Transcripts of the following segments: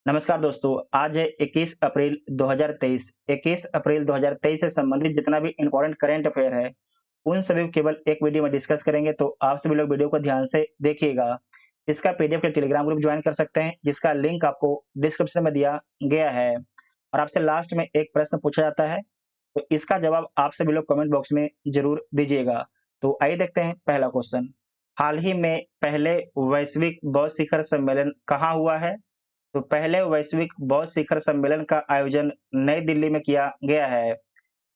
नमस्कार दोस्तों, आज है 21 अप्रैल 2023। 21 अप्रैल 2023 से संबंधित जितना भी इम्पोर्टेंट करंट अफेयर है, उन सभी को केवल एक वीडियो में डिस्कस करेंगे, तो आप सभी लोग वीडियो को ध्यान से देखिएगा। इसका पीडीएफ के टेलीग्राम ग्रुप ज्वाइन कर सकते हैं, जिसका लिंक आपको डिस्क्रिप्शन में दिया गया है। और आपसे लास्ट में एक प्रश्न पूछा जाता है, तो इसका जवाब आप सभी लोग कमेंट बॉक्स में ज़रूर दीजिएगा। तो आइए देखते हैं पहला क्वेश्चन। हाल ही में पहले वैश्विक बौद्ध शिखर सम्मेलन कहाँ हुआ है? तो पहले वैश्विक बौद्ध शिखर सम्मेलन का आयोजन नई दिल्ली में किया गया है।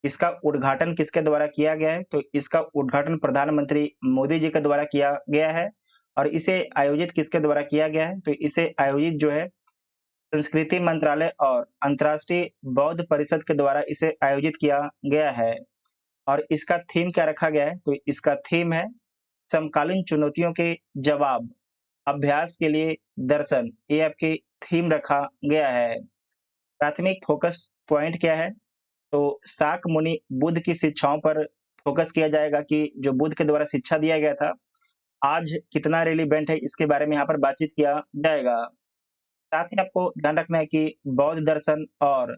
इसका उद्घाटन किसके द्वारा किया गया है? तो इसका उद्घाटन प्रधानमंत्री मोदी जी के द्वारा किया गया है। और इसे आयोजित किसके द्वारा किया गया है? तो इसे आयोजित जो है संस्कृति मंत्रालय और अंतर्राष्ट्रीय बौद्ध परिषद के द्वारा इसे आयोजित किया गया है। और इसका थीम क्या रखा गया है? तो इसका थीम है समकालीन चुनौतियों के जवाब, अभ्यास के लिए दर्शन। ये आपकी थीम रखा गया है। प्राथमिक फोकस पॉइंट क्या है? तो शाक मुनि बुद्ध की शिक्षाओं पर फोकस किया जाएगा कि जो बुद्ध के द्वारा शिक्षा दिया गया था, आज कितना रिलेवेंट है, इसके बारे में यहाँ पर बातचीत किया जाएगा। साथ ही आपको ध्यान रखना है कि बौद्ध दर्शन और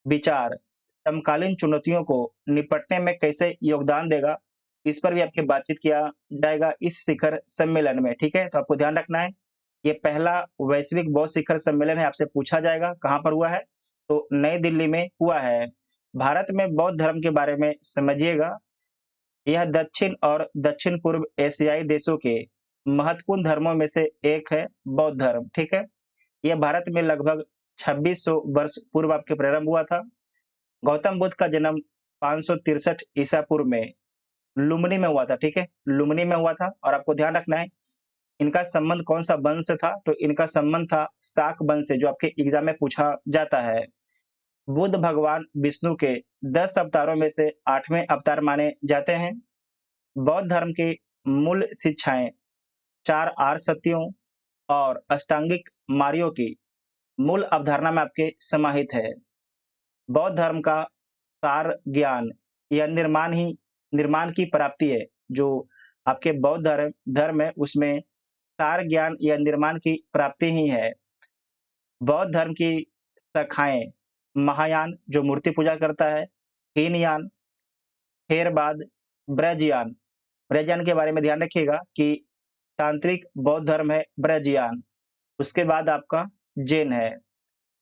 विचार समकालीन चुनौतियों को निपटने में कैसे योगदान देगा, इस पर भी आपकी बातचीत किया जाएगा इस शिखर सम्मेलन में, ठीक है? तो आपको ध्यान रखना है, ये पहला वैश्विक बौद्ध शिखर सम्मेलन है, आपसे पूछा जाएगा कहाँ पर हुआ है? तो नई दिल्ली में हुआ है। भारत में बौद्ध धर्म के बारे में समझिएगा, यह दक्षिण और दक्षिण पूर्व एशियाई देशों के महत्वपूर्ण धर्मों में से एक है बौद्ध धर्म, ठीक है? यह भारत में लगभग 2600 वर्ष पूर्व आपके प्रारंभ हुआ था। गौतम बुद्ध का जन्म 563 ईसा पूर्व में लुम्बिनी में हुआ था, ठीक है? लुम्बिनी में हुआ था। और आपको ध्यान रखना है, इनका संबंध कौन-सा वंश से था? तो इनका संबंध था शाक वंश से, जो आपके एग्ज़ाम में पूछा जाता है। बुद्ध भगवान विष्णु के 10 अवतारों में से 8वें अवतार माने जाते हैं। बौद्ध धर्म की मूल शिक्षाएँ 4 आर्य सत्यों और अष्टांगिक मार्गों की मूल अवधारणा में आपके समाहित है। बौद्ध धर्म का सार ज्ञान या निर्माण की प्राप्ति है। जो आपके बौद्ध धर्म है, उसमें सार ज्ञान या निर्माण की प्राप्ति ही है। बौद्ध धर्म की शाखाएँ महायान जो मूर्ति पूजा करता है, हीनयान, थेरवाद, ब्रजयान। ब्रजयान के बारे में ध्यान रखिएगा कि तांत्रिक बौद्ध धर्म है ब्रजयान। उसके बाद आपका जैन है।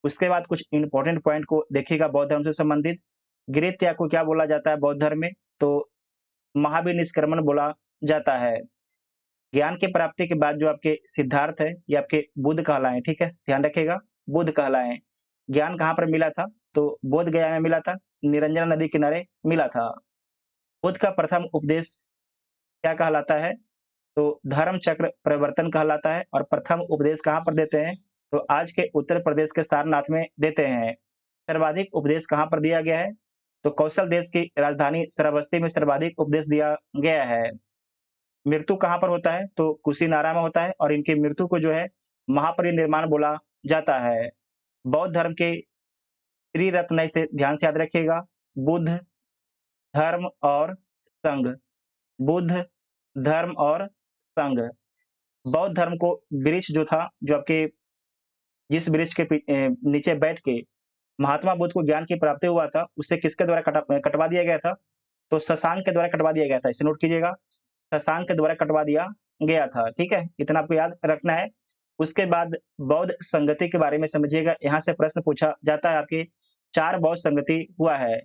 उसके बाद कुछ इम्पोर्टेंट पॉइंट को देखिएगा बौद्ध धर्म से संबंधित। गृह त्याग को क्या बोला जाता है बौद्ध धर्म में? तो महावीर निष्क्रमण बोला जाता है। ज्ञान की प्राप्ति के बाद जो आपके सिद्धार्थ है, ये आपके बुद्ध कहलाएँ, ठीक है? ध्यान रखिएगा, बुद्ध कहलाएँ। ज्ञान कहाँ पर मिला था? तो बोध गया में मिला था, निरंजना नदी किनारे मिला था। बुद्ध का प्रथम उपदेश क्या कहलाता है? तो धर्म चक्र प्रवर्तन कहलाता है। और प्रथम उपदेश कहाँ पर देते हैं? तो आज के उत्तर प्रदेश के सारनाथ में देते हैं। सर्वाधिक उपदेश कहाँ पर दिया गया है? तो कौशल देश की राजधानी श्रावस्ती में सर्वाधिक उपदेश दिया गया है। मृत्यु कहाँ पर होता है? तो कुशीनारा में होता है। और इनकी मृत्यु को जो है महापरिनिर्वाण बोला जाता है। बौद्ध धर्म के त्रिरत्न इसे ध्यान से याद रखिएगा, बुद्ध, धर्म और संघ। बुद्ध, धर्म और संघ। बौद्ध धर्म को वृक्ष जो था, जो आपके जिस वृक्ष के नीचे बैठ के महात्मा बुद्ध को ज्ञान की प्राप्ति हुआ था, उसे किसके द्वारा कटवा दिया गया था? तो शशांक के द्वारा कटवा दिया गया था। इसे नोट कीजिएगा, शशांक के द्वारा कटवा दिया गया था, ठीक है? इतना आपको याद रखना है। उसके बाद बौद्ध संगति के बारे में समझिएगा, यहाँ से प्रश्न पूछा जाता है आपके। 4 बौद्ध संगति हुआ है।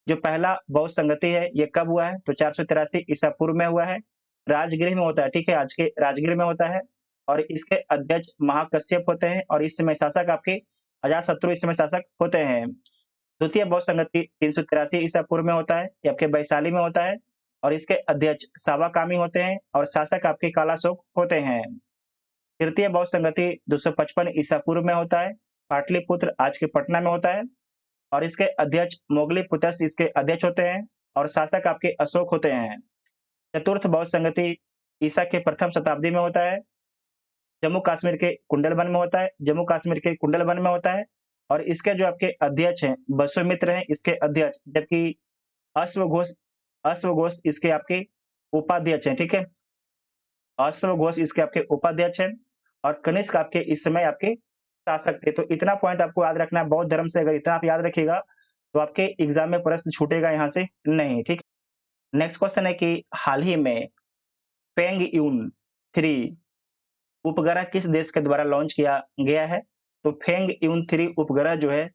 जो पहला बौद्ध संगति है, ये कब हुआ है? तो 483 ईसा पूर्व में हुआ है। राजगृह में होता है, ठीक है? आज के राजगृह में होता है। और इसके अध्यक्ष महाकश्यप होते हैं। और इस समय शासक आपके अजातशत्रु इस समय शासक होते हैं। द्वितीय बौद्ध संगति 383 ईसा पूर्व में होता है, ये आपके वैशाली में होता है। और इसके अध्यक्ष सावाकामी होते हैं और शासक आपके कालाशोक होते हैं। तृतीय बौद्ध संगति 255 ईसा पूर्व में होता है, पाटलिपुत्र आज के पटना में होता है। और इसके अध्यक्ष मोगलीपुत्रस इसके अध्यक्ष होते हैं और शासक आपके अशोक होते हैं। चतुर्थ बौद्ध संगति ईसा के प्रथम शताब्दी में होता है, जम्मू कश्मीर के कुंडलवन में होता है। जम्मू कश्मीर के कुंडलवन में होता है। और इसके जो आपके अध्यक्ष हैं वसुमित्र हैं इसके अध्यक्ष, जबकि अश्वघोष अश्वघोष इसके आपके उपाध्यक्ष हैं, ठीक है? अश्वघोष इसके आपके उपाध्यक्ष हैं। और कनिष्क आपके इस समय आपके शासक थे। तो इतना पॉइंट आपको याद रखना है, बौद्ध धर्म से अगर इतना आप याद रखिएगा तो आपके एग्जाम में प्रश्न छूटेगा यहाँ से नहीं, ठीक। नेक्स्ट क्वेश्चन है कि हाल ही में पेंग यून 3 उपग्रह किस देश के द्वारा लॉन्च किया गया है? तो फेंग यून 3 उपग्रह जो है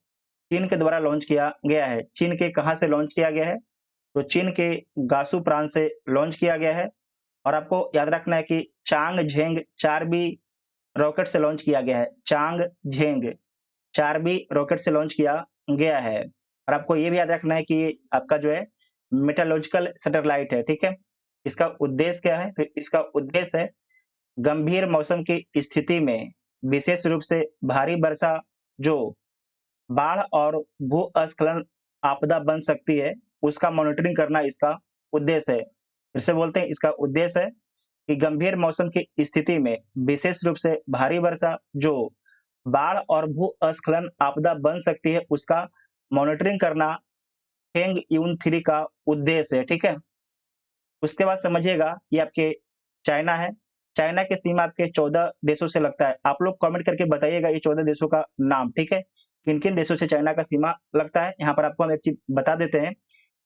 चीन के द्वारा लॉन्च किया गया है। चीन के कहाँ से लॉन्च किया गया है? तो चीन के गासू प्रांत से लॉन्च किया गया है। और आपको याद रखना है कि चांग झेंग 4B रॉकेट से लॉन्च किया गया है। चांग झेंग 4B रॉकेट से लॉन्च किया गया है। और आपको ये भी याद रखना है कि ये आपका जो है मेटरोलॉजिकल सैटेलाइट है, ठीक है। इसका उद्देश्य क्या है? तो इसका उद्देश्य है गंभीर मौसम की स्थिति में विशेष रूप से भारी वर्षा जो बाढ़ और भूस्खलन आपदा बन सकती है, उसका मॉनिटरिंग करना इसका उद्देश्य है। फिर से बोलते हैं, इसका उद्देश्य है कि गंभीर मौसम की स्थिति में विशेष रूप से भारी वर्षा जो बाढ़ और भूस्खलन आपदा बन सकती है, उसका मॉनिटरिंग करना फेंग यून 3 का उद्देश्य है, ठीक है। उसके बाद समझिएगा ये आपके चाइना है। चाइना की सीमा आपके 14 देशों से लगता है। आप लोग कमेंट करके बताइएगा ये 14 देशों का नाम, ठीक है। किन-किन देशों से चाइना का सीमा लगता है? यहाँ पर आपको हम एक चीज़ बता देते हैं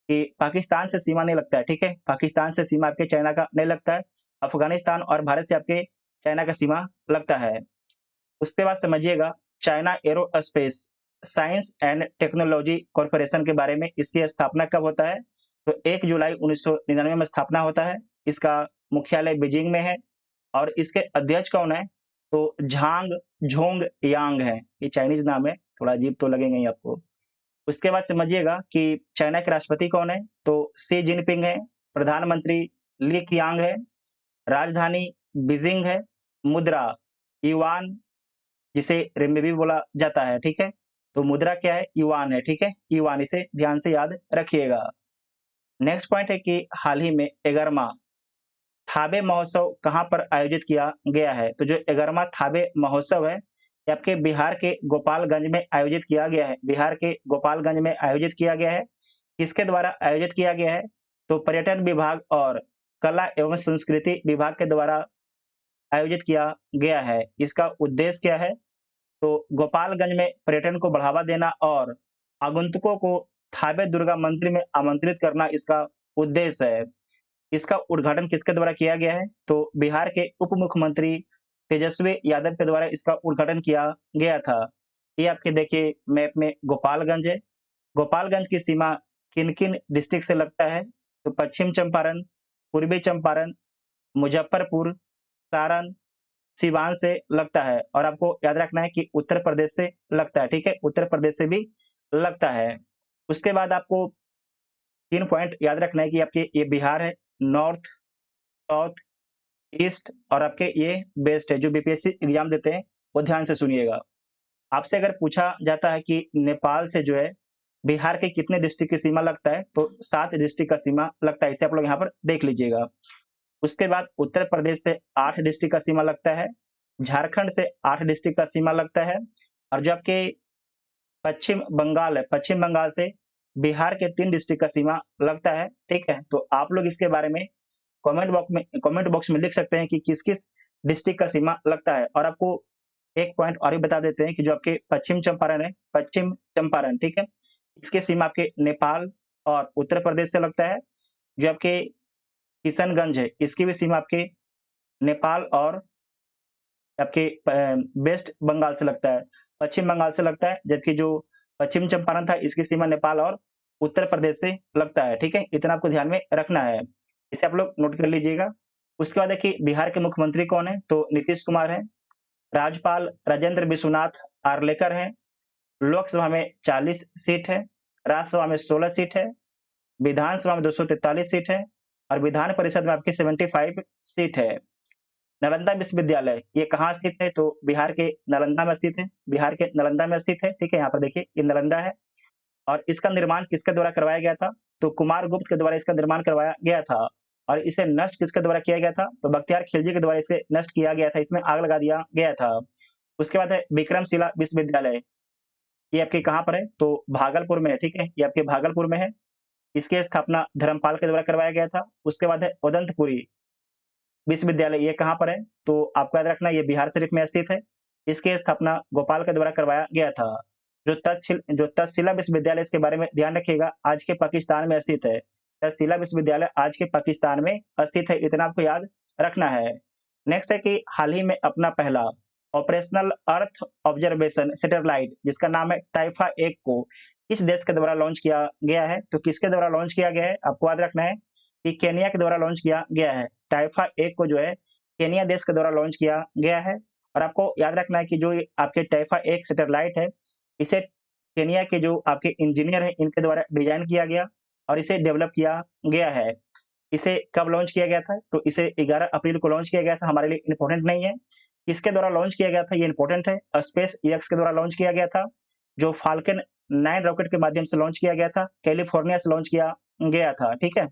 कि पाकिस्तान से सीमा नहीं लगता है, ठीक है। पाकिस्तान से सीमा आपके चाइना का नहीं लगता है। अफ़गानिस्तान और भारत से आपके चाइना का सीमा लगता है। उसके बाद समझिएगा China aerospace science and technology corporation के बारे में। इसकी स्थापना कब होता है? तो 1 जुलाई 1999 में स्थापना होता है। इसका मुख्यालय बीजिंग में है। और इसके अध्यक्ष कौन है? तो झांग झोंग यांग है। ये चाइनीज नाम है, थोड़ा अजीब तो लगेंगे ही आपको। उसके बाद समझिएगा कि चाइना के राष्ट्रपति कौन है? तो शी जिनपिंग है। प्रधानमंत्री ली कियांग है। राजधानी बीजिंग है। मुद्रा युआन, जिसे रेमबी बोला जाता है, ठीक है। तो मुद्रा क्या है? युआन है, ठीक है। युआन, इसे ध्यान से याद रखिएगा। नेक्स्ट पॉइंट है कि हाल ही में 11वां थाबे महोत्सव कहाँ पर आयोजित किया गया है? तो जो 11वां थाबे महोत्सव है, ये आपके बिहार के गोपालगंज में आयोजित किया गया है। बिहार के गोपालगंज में आयोजित किया गया है। किसके द्वारा आयोजित किया गया है? तो पर्यटन विभाग और कला एवं संस्कृति विभाग के द्वारा आयोजित किया गया है। इसका उद्देश्य क्या है? तो गोपालगंज में पर्यटन को बढ़ावा देना और आगंतुकों को थाबे दुर्गा मंदिर में आमंत्रित करना इसका उद्देश्य है। इसका उद्घाटन किसके द्वारा किया गया है? तो बिहार के उप मुख्यमंत्री तेजस्वी यादव के द्वारा इसका उद्घाटन किया गया था। ये आपके देखिए मैप में गोपालगंज है। गोपालगंज की सीमा किन-किन डिस्ट्रिक्ट से लगता है? तो पश्चिम चंपारण, पूर्वी चंपारण, मुजफ्फरपुर, सारण, सिवान से लगता है। और आपको याद रखना है कि उत्तर प्रदेश से लगता है, ठीक है। उत्तर प्रदेश से भी लगता है। उसके बाद आपको 3 पॉइंट याद रखना है कि आपके ये बिहार है, नॉर्थ, साउथ, ईस्ट और आपके ये वेस्ट है। जो बीपीएससी एग्जाम देते हैं वो ध्यान से सुनिएगा। आपसे अगर पूछा जाता है कि नेपाल से जो है बिहार के कितने डिस्ट्रिक्ट की सीमा लगता है? तो 7 डिस्ट्रिक्ट का सीमा लगता है। इसे आप लोग यहाँ पर देख लीजिएगा। उसके बाद उत्तर प्रदेश से 8 डिस्ट्रिक्ट का सीमा लगता है। झारखंड से 8 डिस्ट्रिक्ट का सीमा लगता है। और जो आपके पश्चिम बंगाल है, पश्चिम बंगाल से बिहार के 3 डिस्ट्रिक्ट का सीमा लगता है, ठीक है। तो आप लोग इसके बारे में कमेंट बॉक्स में लिख सकते हैं कि किस-किस डिस्ट्रिक्ट का सीमा लगता है। और आपको एक पॉइंट और भी बता देते हैं कि जो आपके पश्चिम चंपारण है, पश्चिम चंपारण, ठीक है, इसकी सीमा आपके नेपाल और उत्तर प्रदेश से लगता है। जो आपके किशनगंज है, इसकी भी सीमा आपके नेपाल और आपके वेस्ट बंगाल से लगता है, पश्चिम बंगाल से लगता है। जबकि जो पश्चिम चंपारण था, इसकी सीमा नेपाल और उत्तर प्रदेश से लगता है, ठीक है। इतना आपको ध्यान में रखना है। इसे आप लोग नोट कर लीजिएगा। उसके बाद देखिए बिहार के मुख्यमंत्री कौन है? तो नीतीश कुमार हैं। राज्यपाल राजेंद्र विश्वनाथ आर्लेकर हैं। लोकसभा में 40 सीट है, राज्यसभा में 16 सीट है, विधानसभा में 243 सीट है और विधान परिषद में आपकी 75 सीट है। नालंदा विश्वविद्यालय ये कहाँ स्थित है? तो बिहार के नालंदा में स्थित है। बिहार के नालंदा में स्थित है, ठीक है। यहाँ पर देखिए ये नालंदा है। और इसका निर्माण किसके द्वारा करवाया गया था? तो कुमारगुप्त के द्वारा इसका निर्माण करवाया गया था। और इसे नष्ट किसके द्वारा किया गया था? तो बख्तियार खिलजी के द्वारा इसे नष्ट किया गया था, इसमें आग लगा दिया गया था। उसके बाद है विक्रमशिला विश्वविद्यालय। ये आपके कहाँ पर है? तो भागलपुर में है, ठीक है। ये आपके भागलपुर में है। इसकी स्थापना धर्मपाल के द्वारा करवाया गया था। उसके बाद है उदंतपुरी विश्वविद्यालय। ये कहाँ पर है? तो आपको याद रखना ये बिहार शरीफ में स्थित है। इसकी स्थापना गोपाल के द्वारा करवाया गया था। जो तक्षशिला विश्वविद्यालय, इसके बारे में ध्यान रखिएगा, आज के पाकिस्तान में स्थित है। तक्षशिला विश्वविद्यालय आज के पाकिस्तान में स्थित है, इतना आपको याद रखना है। नेक्स्ट है कि हाल ही में अपना पहला ऑपरेशनल अर्थ ऑब्जर्वेशन सैटेलाइट, जिसका नाम है टाइफा 1 को किस देश के द्वारा लॉन्च किया गया है? तो किसके द्वारा लॉन्च किया गया है? आपको याद रखना है कि केनिया के द्वारा लॉन्च किया गया है। टाइफा 1 को जो है केनिया देश के द्वारा लॉन्च किया गया है। और आपको याद रखना है कि जो आपके टाइफा 1 सैटेलाइट है, इसे केनिया के जो आपके इंजीनियर हैं, इनके द्वारा डिजाइन किया गया और इसे डेवलप किया गया है। इसे कब लॉन्च किया गया था? तो इसे 11 अप्रैल को लॉन्च किया गया था। हमारे लिए इंपॉर्टेंट नहीं है किसके द्वारा लॉन्च किया गया था, ये इंपॉर्टेंट है। स्पेस एक्स के द्वारा लॉन्च किया गया था, जो फाल्कन 9 रॉकेट के माध्यम से लॉन्च किया गया था, कैलिफोर्निया से लॉन्च किया गया था, ठीक है।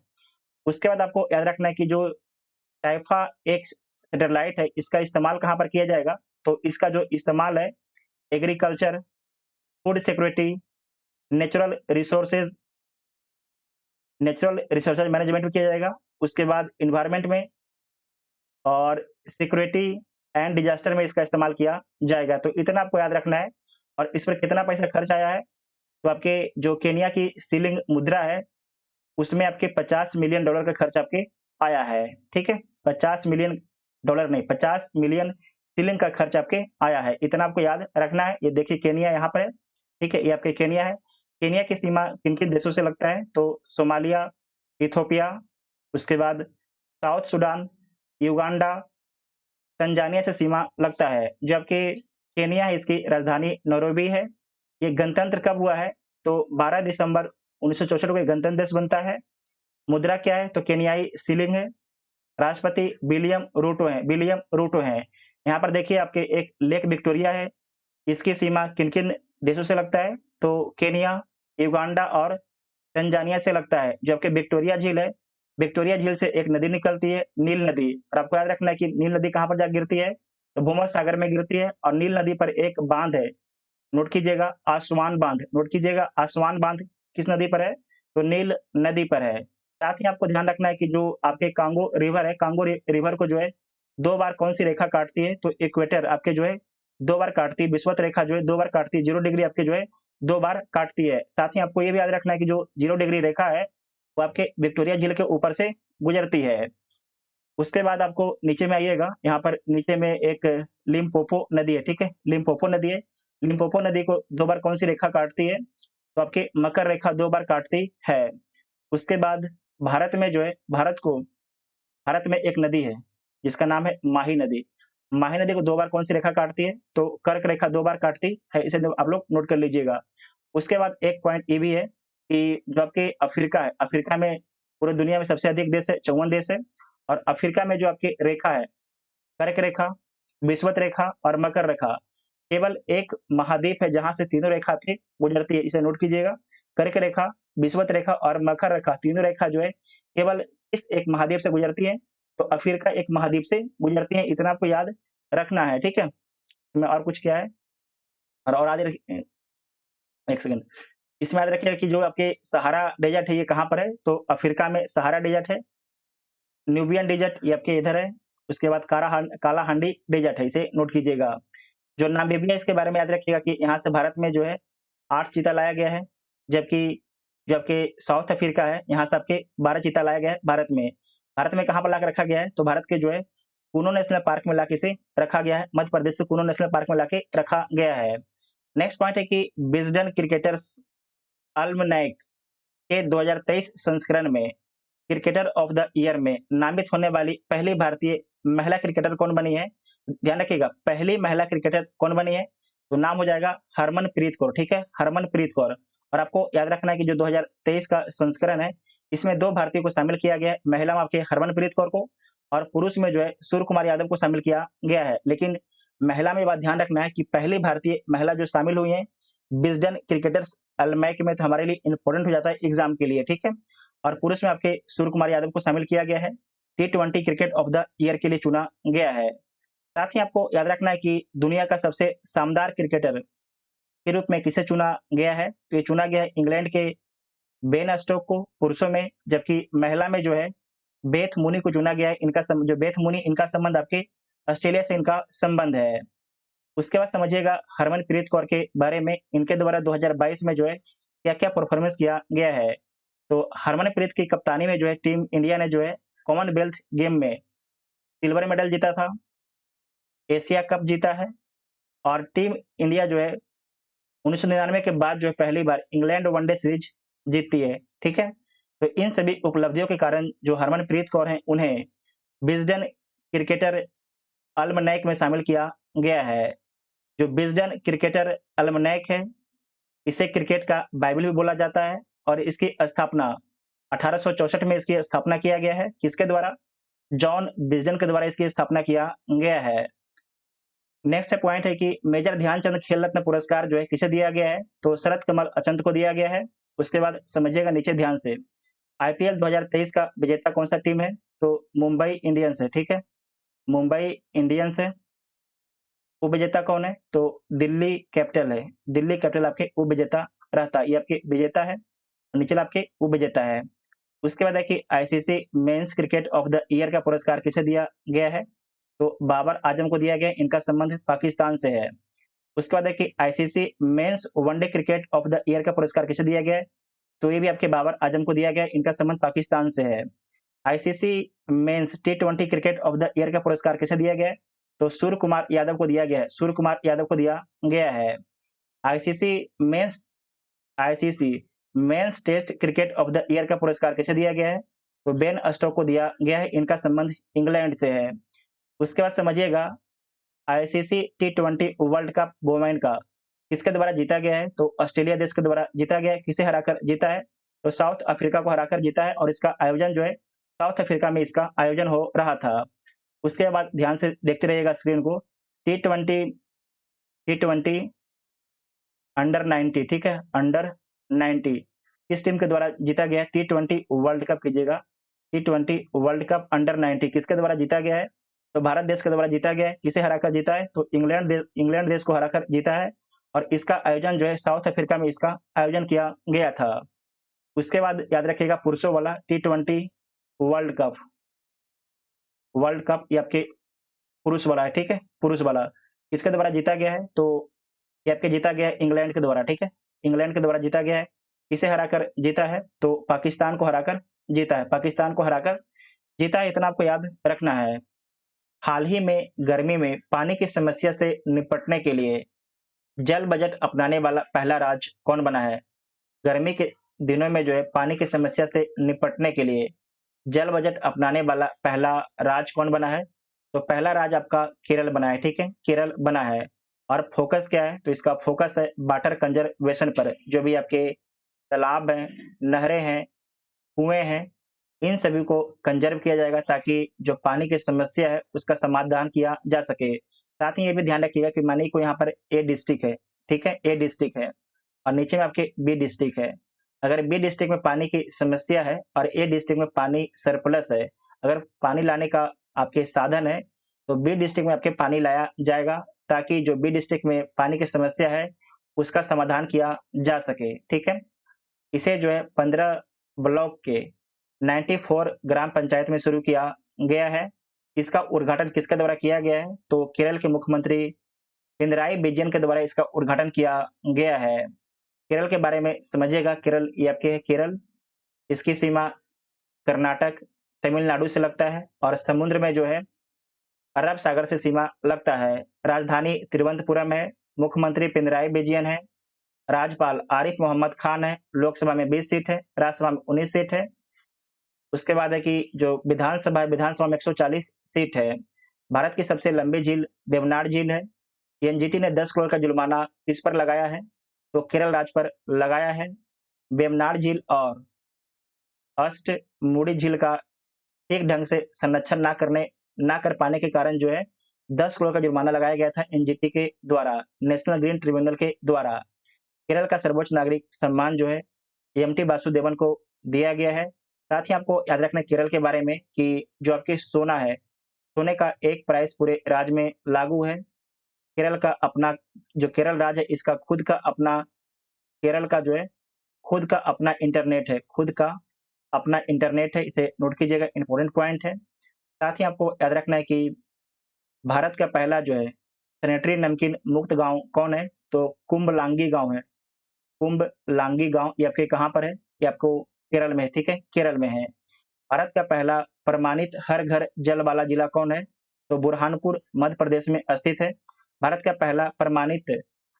उसके बाद आपको याद रखना है कि जो टाइफा एक्स सैटेलाइट है, इसका इस्तेमाल कहाँ पर किया जाएगा? तो इसका जो इस्तेमाल है agriculture, food security, natural resources management में किया जाएगा। उसके बाद इन्वायरमेंट में और सिक्योरिटी एंड डिजास्टर में इसका इस्तेमाल किया जाएगा। तो इतना आपको याद रखना है। और इस पर कितना पैसा खर्च आया है? तो आपके जो केनिया की सीलिंग मुद्रा है, उसमें आपके $50 मिलियन का खर्च आपके आया है, ठीक है। $50 मिलियन नहीं, 50 मिलियन सीलिंग का खर्च आपके आया है, इतना आपको याद रखना है। ये देखिए केनिया यहाँ पर है, ठीक है, ये आपके केनिया है। केनिया की सीमा किन-किन देशों से लगता है? तो सोमालिया, इथियोपिया, उसके बाद साउथ सूडान, युगांडा, तंजानिया से सीमा लगता है। जो आपके केनिया है, इसकी राजधानी नैरोबी है। ये गणतंत्र कब हुआ है? तो 12 दिसंबर 1964 को ये गणतंत्र देश बनता है। मुद्रा क्या है? तो केनियाई शिलिंग है। राष्ट्रपति विलियम रूटो हैं। यहाँ पर देखिए आपके एक लेक विक्टोरिया है। इसकी सीमा किन-किन देशों से लगता है? तो केनिया, युगांडा और तंजानिया से लगता है। जो आपके विक्टोरिया झील है, विक्टोरिया झील से एक नदी निकलती है, नील नदी। और आपको याद रखना है कि नील नदी कहाँ पर जा गिरती है? तो भूमध्य सागर में गिरती है। और नील नदी पर एक बांध है, नोट कीजिएगा, आसवान बांध। नोट कीजिएगा, आसवान बांध किस नदी पर है? तो नील नदी पर है। साथ ही आपको ध्यान रखना है कि जो आपके कांगो रिवर है, कांगो रिवर को जो है 2 बार कौन-सी रेखा काटती है? तो इक्वेटर आपके जो है 2 बार काटती है। विषुवत रेखा जो है 2 बार काटती है। 0 डिग्री आपके जो है 2 बार काटती है। साथ ही आपको ये भी याद रखना है कि जो 0 डिग्री रेखा है, वो आपके विक्टोरिया झील के ऊपर से गुजरती है। उसके बाद आपको नीचे में आइएगा, यहाँ पर नीचे में एक लिम्पोपो नदी है, ठीक है? लिम्पोपो नदी है। लिम्पोपो नदी को 2 बार कौन-सी रेखा काटती है? तो आपकी मकर रेखा 2 बार काटती है। उसके बाद भारत में जो है, भारत में एक नदी है, जिसका नाम है माही नदी। माही नदी को 2 बार कौन-सी रेखा काटती है? तो कर्क रेखा 2 बार काटती है। इसे आप लोग नोट कर लीजिएगा। उसके बाद एक पॉइंट ये भी है कि जो आपके अफ्रीका है, अफ्रीका में पूरी दुनिया में सबसे अधिक देश है, 54 देश है। और अफ्रीका में जो आपकी रेखा है, कर्क रेखा, विषुवत रेखा और मकर रेखा, केवल एक महाद्वीप है जहाँ से तीनों रेखा आपकी गुजरती है। इसे नोट कीजिएगा। कर्क रेखा, विषुवत रेखा और मकर रेखा, तीनों रेखा जो है केवल इस एक महाद्वीप से गुजरती है। तो अफ्रीका एक महाद्वीप से गुजरती है, इतना आपको याद रखना है, ठीक है। इसमें और कुछ क्या है? और आगे रखिए, एक सेकंड। इसमें याद रखिएगा कि जो आपके सहारा डेजर्ट है, ये कहाँ पर है? तो अफ्रीका में सहारा डेजर्ट है। न्यूबियन डेजर्ट ये आपके इधर है। उसके बाद कालाहांडी डेजर्ट है, इसे नोट कीजिएगा। जो नामीबिया, इसके बारे में याद रखिएगा कि यहाँ से भारत में जो है 8 चीता लाया गया है। जबकि जो आपके साउथ अफ्रीका है, यहाँ से आपके 12 चीता लाया गया है भारत में। भारत में कहाँ पर लाके रखा गया है? तो भारत के जो है कूनो नेशनल पार्क में लाके इसे रखा गया है। मध्य प्रदेश से कूनो नेशनल पार्क में लाके रखा गया है। नेक्स्ट पॉइंट है कि विजडन क्रिकेटर्स अल्मनैक के 2023 संस्करण में क्रिकेटर ऑफ द ईयर में नामित होने वाली पहली भारतीय महिला क्रिकेटर कौन बनी है? ध्यान रखिएगा, पहली महिला क्रिकेटर कौन बनी है? तो नाम हो जाएगा हरमनप्रीत कौर, ठीक है, हरमनप्रीत कौर। और आपको याद रखना है कि जो 2023 का संस्करण है, इसमें 2 भारतीयों को शामिल किया गया है। महिला में आपके हरमनप्रीत कौर को और पुरुष में जो है सूर्य कुमार यादव को शामिल किया गया है। लेकिन महिला में ये बात ध्यान रखना है कि पहली भारतीय महिला जो शामिल हुई है विजडन क्रिकेटर्स अल्मैक में, तो हमारे लिए इंपॉर्टेंट हो जाता है एग्जाम के लिए, ठीक है। और पुरुष में आपके सूर्य कुमार यादव को शामिल किया गया है। T20 cricket of the year के लिए चुना गया है। साथ ही आपको याद रखना है कि दुनिया का सबसे शानदार क्रिकेटर के रूप में किसे चुना गया है? तो ये चुना गया है इंग्लैंड के बेन स्टोक को पुरुषों में, जबकि महिला में जो है बेथ मुनी को चुना गया है। जो बेथ मुनी, इनका संबंध आपके ऑस्ट्रेलिया से इनका संबंध है। उसके बाद समझिएगा हरमनप्रीत कौर के बारे में, इनके द्वारा 2022 में जो है क्या-क्या परफॉर्मेंस किया गया है। तो हरमनप्रीत की कप्तानी में जो है टीम इंडिया ने जो है कॉमनवेल्थ गेम में सिल्वर मेडल जीता था, एशिया कप जीता है और टीम इंडिया जो है 1999 के बाद जो है पहली बार इंग्लैंड वनडे सीरीज जीतती है, ठीक है? तो इन सभी उपलब्धियों के कारण जो हरमनप्रीत कौर हैं, उन्हें विज़डन क्रिकेटर अल्मनैक में शामिल किया गया है। जो विज़डन क्रिकेटर अल्मनैक है, इसे क्रिकेट का बाइबल भी बोला जाता है और इसकी स्थापना 1864 में इसकी स्थापना किया गया है। किसके द्वारा? जॉन विज़डन के द्वारा इसकी स्थापना किया गया है। नेक्स्ट पॉइंट है कि मेजर ध्यानचंद खेल रत्न पुरस्कार जो है किसे दिया गया है? तो शरत कमल अचंत को दिया गया है। उसके बाद समझिएगा नीचे ध्यान से, आईपीएल 2023 का विजेता कौन सा टीम है? तो मुंबई इंडियंस है, ठीक है? मुंबई इंडियंस है। उपविजेता कौन है? तो दिल्ली कैपिटल है। दिल्ली कैपिटल आपके उपविजेता रहता है, ये आपके विजेता है, नीचे आपके उपविजेता है। उसके बाद है कि ICC men's cricket of the year का पुरस्कार किसे दिया गया है? तो बाबर आजम को दिया गया है, इनका संबंध पाकिस्तान से है। उसके बाद है कि ICC men's one day cricket of the year का पुरस्कार किसे दिया गया है? तो ये भी आपके बाबर आजम को दिया गया है, इनका संबंध पाकिस्तान से है। ICC mains T20 cricket of the year का पुरस्कार किसे दिया गया है? तो सूर्य कुमार यादव को दिया गया है, सूर्य कुमार यादव को दिया गया है। ICC men's ICC men's test cricket of the year का पुरस्कार किसे दिया गया है? तो बेन स्टोक्स को दिया गया है, इनका संबंध इंग्लैंड से है। उसके बाद समझिएगा आईसीसी टी20 वर्ल्ड कप वुमेन का किसके द्वारा जीता गया है? तो ऑस्ट्रेलिया देश के द्वारा जीता गया है। किसे हराकर जीता है? तो साउथ अफ्रीका को हराकर जीता है और इसका आयोजन जो है साउथ अफ्रीका में इसका आयोजन हो रहा था। उसके बाद ध्यान से देखते रहिएगा स्क्रीन को, टी20 टी20 अंडर 90, ठीक है? अंडर 90 किस टीम के द्वारा जीता गया है? टी20 वर्ल्ड कप कीजिएगा, टी20 वर्ल्ड कप अंडर 90 किसके द्वारा जीता गया है? तो भारत देश के द्वारा जीता गया है। किसे हराकर जीता है? तो इंग्लैंड देश को हराकर जीता है और इसका आयोजन जो है साउथ अफ्रीका में इसका आयोजन किया गया था। उसके बाद याद रखिएगा पुरुषों वाला टी20 वर्ल्ड कप, वर्ल्ड कप ये आपके पुरुष वाला है, ठीक है? पुरुष वाला किसके द्वारा जीता गया है? तो ये आपके जीता गया है इंग्लैंड के द्वारा, ठीक है? इंग्लैंड के द्वारा जीता गया है। किसे हराकर जीता है? तो पाकिस्तान को हराकर जीता है, पाकिस्तान को हराकर जीता है, इतना आपको याद रखना है। हाल ही में गर्मी में पानी की समस्या से निपटने के लिए जल बजट अपनाने वाला पहला राज्य कौन बना है? गर्मी के दिनों में जो है पानी की समस्या से निपटने के लिए जल बजट अपनाने वाला पहला राज्य कौन बना है? तो पहला राज्य आपका केरल बना है, ठीक है? केरल बना है। और फोकस क्या है? तो इसका फोकस है वाटर कंजर्वेशन पर। जो भी आपके तालाब हैं, नहरें हैं, कुएँ हैं, इन सभी को कंजर्व किया जाएगा ताकि जो पानी की समस्या है उसका समाधान किया जा सके। साथ ही ये भी ध्यान रखिएगा कि मानिए कोई यहाँ पर ए डिस्ट्रिक्ट है, ठीक है? ए डिस्ट्रिक्ट है और नीचे में आपके बी डिस्ट्रिक्ट है। अगर बी डिस्ट्रिक्ट में पानी की समस्या है और ए डिस्ट्रिक्ट में पानी सरप्लस है, अगर पानी लाने का आपके साधन है, तो बी डिस्ट्रिक्ट में आपके पानी लाया जाएगा ताकि जो बी डिस्ट्रिक्ट में पानी की समस्या है, उसका समाधान किया जा सके, ठीक है? इसे जो है 15 ब्लॉक के 94 ग्राम पंचायत में शुरू किया गया है। इसका उद्घाटन किसके द्वारा किया गया है? तो केरल के मुख्यमंत्री पिनराई विजयन के द्वारा इसका उद्घाटन किया गया है। केरल के बारे में समझिएगा, केरल ये आपके है केरल, इसकी सीमा कर्नाटक, तमिलनाडु से लगता है और समुद्र में जो है अरब सागर से सीमा लगता है। राजधानी तिरुवनंतपुरम है, मुख्यमंत्री पिनराई विजयन है, राज्यपाल आरिफ मोहम्मद खान है, लोकसभा में 20 सीट है, राज्यसभा में 19 सीट है। उसके बाद है कि जो विधानसभा है, विधानसभा में 140 सीट है। भारत की सबसे लंबी झील वेम्बनाड झील है। एनजीटी ने 10 करोड़ का जुर्माना किस पर लगाया है? तो केरल राज्य पर लगाया है। वेम्बनाड झील और अष्टमुडी झील का ठीक ढंग से संरक्षण ना कर पाने के कारण जो है 10 करोड़ का जुर्माना लगाया गया था एनजीटी के द्वारा, नेशनल ग्रीन ट्रिब्यूनल के द्वारा। केरल का सर्वोच्च नागरिक सम्मान जो है एमटी वासुदेवन को दिया गया है। साथ ही आपको याद रखना है केरल के बारे में कि जो आपके सोना है, सोने का एक प्राइस पूरे राज्य में लागू है। केरल का अपना जो केरल राज्य है, इसका खुद का अपना केरल का जो है खुद का अपना इंटरनेट है, खुद का अपना इंटरनेट है, इसे नोट कीजिएगा, इंपॉर्टेंट पॉइंट है। साथ ही आपको याद रखना है कि भारत का पहला जो है सैनिटरी नमकीन मुक्त गांव कौन है? तो कुंभलांगी गांव है। कुंभलांगी गांव ये आपके कहाँ पर है? ये आपको केरल में है, ठीक है, केरल में है। भारत का पहला प्रमाणित हर घर जल वाला जिला कौन है? तो बुरहानपुर मध्य प्रदेश में स्थित है। भारत का पहला प्रमाणित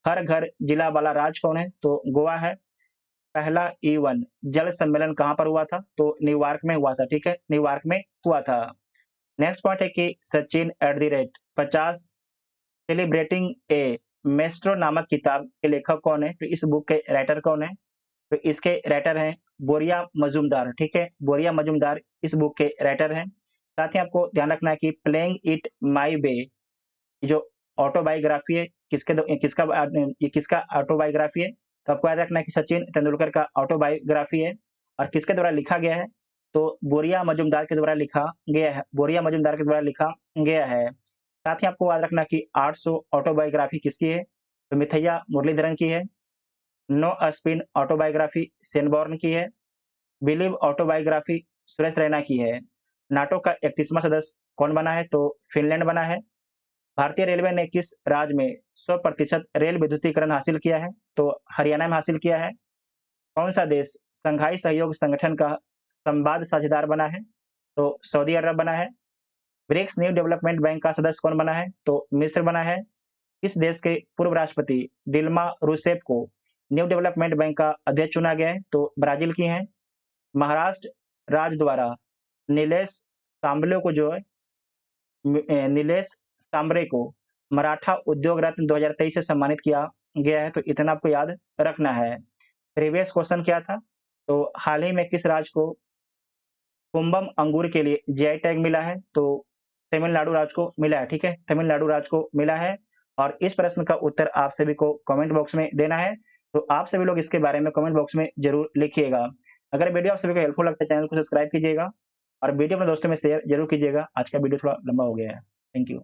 हर घर जिला वाला राज्य कौन है? तो गोवा है। पहला E1 जल सम्मेलन कहाँ पर हुआ था? तो न्यूयॉर्क में हुआ था, ठीक है, न्यूयॉर्क में हुआ था। नेक्स्ट पॉइंट है कि सचिन @50 सेलिब्रेटिंग ए मेस्ट्रो नामक किताब के लेखक कौन है? तो इस बुक के राइटर कौन है? तो इसके राइटर हैं बोरिया मजूमदार, ठीक है, बोरिया मजूमदार इस बुक के राइटर हैं। साथ ही आपको ध्यान रखना है कि प्लेइंग इट माई वे जो ऑटोबायोग्राफी है ये किसका ऑटोबायोग्राफी है? तो आपको याद रखना है कि सचिन तेंदुलकर का ऑटोबायोग्राफी है। और किसके द्वारा लिखा गया है? तो बोरिया मजूमदार के द्वारा लिखा गया है, बोरिया मजूमदार के द्वारा लिखा गया है। साथ ही आपको याद रखना कि 800 ऑटोबायोग्राफी किसकी है? तो मिथैया मुरलीधरन की है। नो स्पिन ऑटोबायोग्राफी सेनबॉर्न की है। बिलीव ऑटोबायोग्राफी सुरेश रैना की है। नाटो का 31वां सदस्य कौन बना है? तो फिनलैंड बना है। भारतीय रेलवे ने किस राज्य में 100% रेल विद्युतीकरण हासिल किया है? तो हरियाणा में हासिल किया है। कौन सा देश संघाई सहयोग संगठन का संवाद साझेदार बना है? तो सऊदी अरब बना है। ब्रिक्स न्यू डेवलपमेंट बैंक का सदस्य कौन बना है? तो मिस्र बना है। किस देश के पूर्व राष्ट्रपति डिल्मा रूसेफ को न्यू डेवलपमेंट बैंक का अध्यक्ष चुना गया है? तो ब्राजील की हैं। महाराष्ट्र राज्य द्वारा नीलेश सांबले को जो है नीलेश सांबरे को मराठा उद्योग रत्न 2023 से सम्मानित किया गया है। तो इतना आपको याद रखना है। प्रीवियस क्वेश्चन क्या था? तो हाल ही में किस राज्य को कुंभम अंगूर के लिए जीआई टैग मिला है? तो तमिलनाडु राज्य को मिला है, ठीक है, तमिलनाडु राज्य को मिला है। और इस प्रश्न का उत्तर आप सभी को कमेंट बॉक्स में देना है। तो आप सभी लोग इसके बारे में कमेंट बॉक्स में जरूर लिखिएगा। अगर वीडियो आप सभी को हेल्पफुल लगता है चैनल को सब्सक्राइब कीजिएगा और वीडियो अपने दोस्तों में शेयर जरूर कीजिएगा। आज का वीडियो थोड़ा लंबा हो गया है। Thank you.